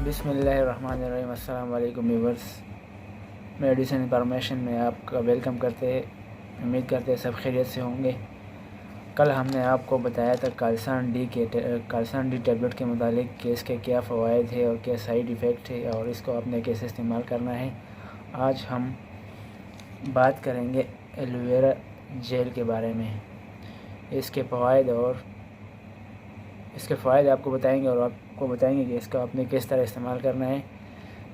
بسم اللہ الرحمن الرحیم۔ السلام علیکم ویورز، میڈیسن انفارمیشن میں آپ کا ویلکم کرتے ہیں۔ امید کرتے ہیں سب خیریت سے ہوں گے۔ کل ہم نے آپ کو بتایا تھا کالسان ڈی ٹیبلٹ کے متعلق کہ اس کے کیا فوائد ہے اور کیا سائیڈ ایفیکٹ ہے اور اس کو آپ نے کیسے استعمال کرنا ہے۔ آج ہم بات کریں گے ایلو ویرا جیل کے بارے میں۔ اس کے فوائد آپ کو بتائیں گے اور آپ کو بتائیں گے کہ اس کا آپ نے کس طرح استعمال کرنا ہے،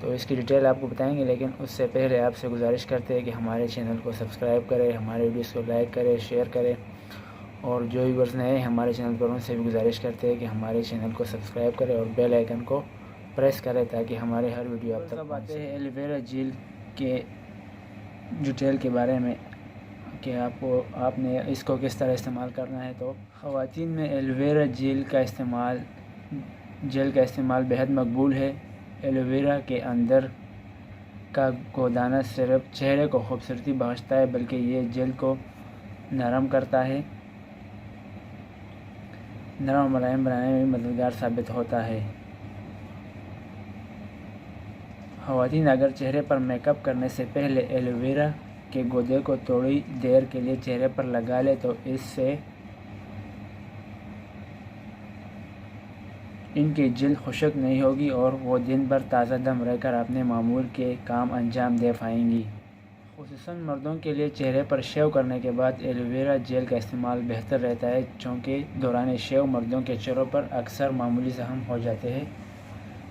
تو اس کی ڈیٹیل آپ کو بتائیں گے۔ لیکن اس سے پہلے آپ سے گزارش کرتے ہیں کہ ہمارے چینل کو سبسکرائب کریں، ہمارے ویڈیوز کو لائک کریں، شیئر کریں، اور جو ویورز نئے ہیں ہمارے چینل پر ان سے بھی گزارش کرتے ہیں کہ ہمارے چینل کو سبسکرائب کریں اور بیل آئیکن کو پریس کریں تاکہ ہمارے ہر ویڈیو آپ تک پہنچے۔ ایلو ویرا جیل کے ڈیٹیل کے بارے میں کہ آپ نے اس کو کس طرح استعمال کرنا ہے، تو خواتین میں ایلو ویرا جیل کا استعمال بہت مقبول ہے۔ ایلو ویرا کے اندر کا گودانہ صرف چہرے کو خوبصورتی بخشتا ہے بلکہ یہ جلد کو نرم کرتا ہے، نرم اور ملائم بنانے میں مددگار ثابت ہوتا ہے۔ خواتین اگر چہرے پر میک اپ کرنے سے پہلے ایلو ویرا کے گودے کو تھوڑی دیر کے لیے چہرے پر لگا لے تو اس سے ان کی جلد خشک نہیں ہوگی اور وہ دن بھر تازہ دم رہ کر اپنے معمول کے کام انجام دے پائیں گی۔ خصوصاً مردوں کے لیے چہرے پر شیو کرنے کے بعد ایلو ویرا جیل کا استعمال بہتر رہتا ہے، چونکہ دوران شیو مردوں کے چہروں پر اکثر معمولی زخم ہو جاتے ہیں۔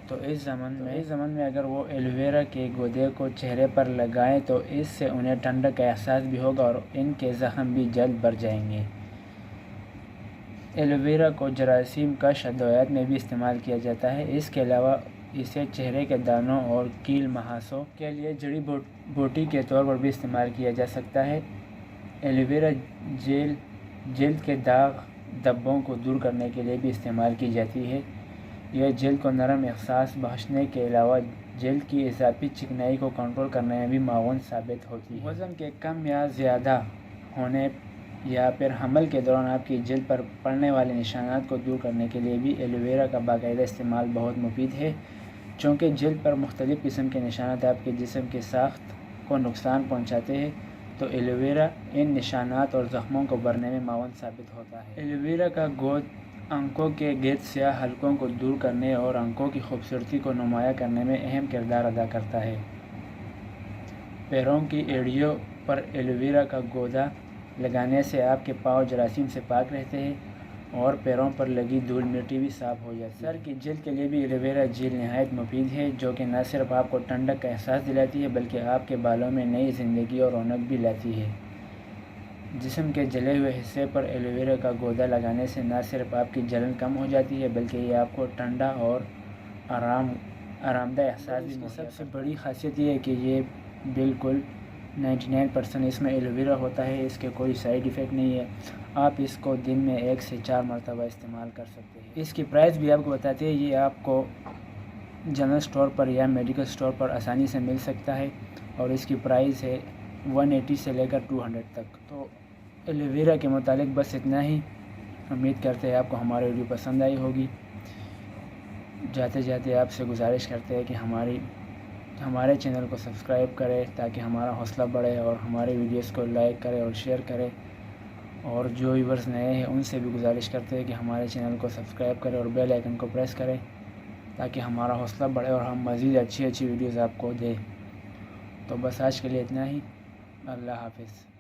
تو اس زمن میں اگر وہ ایلو ویرا کے گودے کو چہرے پر لگائیں تو اس سے انہیں ٹھنڈک کا احساس بھی ہوگا اور ان کے زخم بھی جلد بھر جائیں گے۔ ایلو ویرا کو جراثیم کش ادویات میں بھی استعمال کیا جاتا ہے۔ اس کے علاوہ اسے چہرے کے دانوں اور کیل مہاسوں کے لیے جڑی بوٹی کے طور پر بھی استعمال کیا جا سکتا ہے۔ ایلو ویرا جیل جلد کے داغ دھبوں کو دور کرنے کے لیے بھی استعمال کی جاتی ہے۔ یہ جلد کو نرم احساس بخشنے کے علاوہ جلد کی اضافی چکنائی کو کنٹرول کرنے میں بھی معاون ثابت ہوتی ہے۔ وزن کے کم یا زیادہ ہونے یا پھر حمل کے دوران آپ کی جلد پر پڑنے والے نشانات کو دور کرنے کے لیے بھی ایلو ویرا کا باقاعدہ استعمال بہت مفید ہے۔ چونکہ جلد پر مختلف قسم کے نشانات آپ کے جسم کی ساخت کو نقصان پہنچاتے ہیں، تو ایلو ویرا ان نشانات اور زخموں کو بھرنے میں معاون ثابت ہوتا ہے۔ ایلو ویرا کا گود آنکھوں کے گرد سیاہ حلقوں کو دور کرنے اور آنکھوں کی خوبصورتی کو نمایاں کرنے میں اہم کردار ادا کرتا ہے۔ پیروں کی ایڑیوں پر ایلو ویرا کا گودا لگانے سے آپ کے پاؤں جراثیم سے پاک رہتے ہیں اور پیروں پر لگی دھول مٹی بھی صاف ہو جاتی ہے۔ سر کی جلد کے لیے بھی ایلو ویرا جیل نہایت مفید ہے، جو کہ نہ صرف آپ کو ٹھنڈک کا احساس دلاتی ہے بلکہ آپ کے بالوں میں نئی زندگی اور رونق بھی لاتی ہے۔ جسم کے جلے ہوئے حصے پر ایلو ویرا کا گودا لگانے سے نہ صرف آپ کی جلن کم ہو جاتی ہے بلکہ یہ آپ کو ٹھنڈا اور آرام دہ احساس بھی ملتا ہے۔ سب سے بڑی خاصیت یہ ہے کہ یہ بالکل 99% اس میں ایلو ویرا ہوتا ہے، اس کے کوئی سائیڈ ایفیکٹ نہیں ہے۔ آپ اس کو دن میں 1 سے 4 مرتبہ استعمال کر سکتے ہیں۔ اس کی پرائس بھی آپ کو بتاتے ہیں، یہ آپ کو جنرل اسٹور پر یا میڈیکل اسٹور پر آسانی سے مل سکتا ہے اور اس کی پرائس ہے 180 سے لے کر 200 تک۔ تو ایلو ویرا کے متعلق بس اتنا ہی۔ امید کرتے ہیں آپ کو ہماری ویڈیو پسند آئی ہوگی۔ جاتے جاتے آپ سے گزارش کرتے ہیں کہ ہمارے چینل کو سبسکرائب کریں تاکہ ہمارا حوصلہ بڑھے اور ہمارے ویڈیوز کو لائک کریں اور شیئر کریں، اور جو ویورز نئے ہیں ان سے بھی گزارش کرتے ہیں کہ ہمارے چینل کو سبسکرائب کریں اور بیل آئیکن کو پریس کریں تاکہ ہمارا حوصلہ بڑھے اور ہم مزید اچھی ویڈیوز آپ کو دیں۔ تو بس آج کے لیے اتنا ہی۔ اللہ حافظ۔